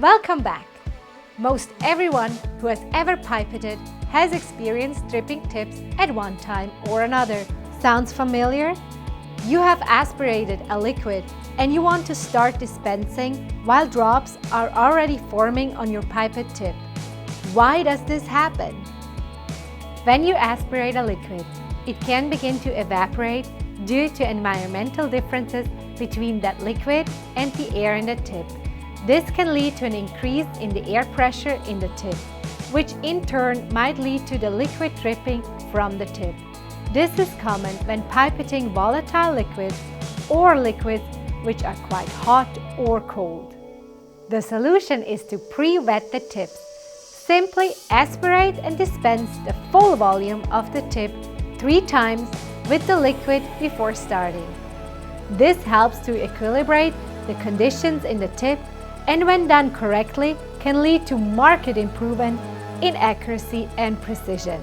Welcome back! Most everyone who has ever pipetted has experienced dripping tips at one time or another. Sounds familiar? You have aspirated a liquid and you want to start dispensing while drops are already forming on your pipette tip. Why does this happen? When you aspirate a liquid, it can begin to evaporate due to environmental differences between that liquid and the air in the tip. This can lead to an increase in the air pressure in the tip, which in turn might lead to the liquid dripping from the tip. This is common when pipetting volatile liquids or liquids which are quite hot or cold. The solution is to pre-wet the tips. Simply aspirate and dispense the full volume of the tip 3 times with the liquid before starting. This helps to equilibrate the conditions in the tip and when done correctly can lead to marked improvement in accuracy and precision.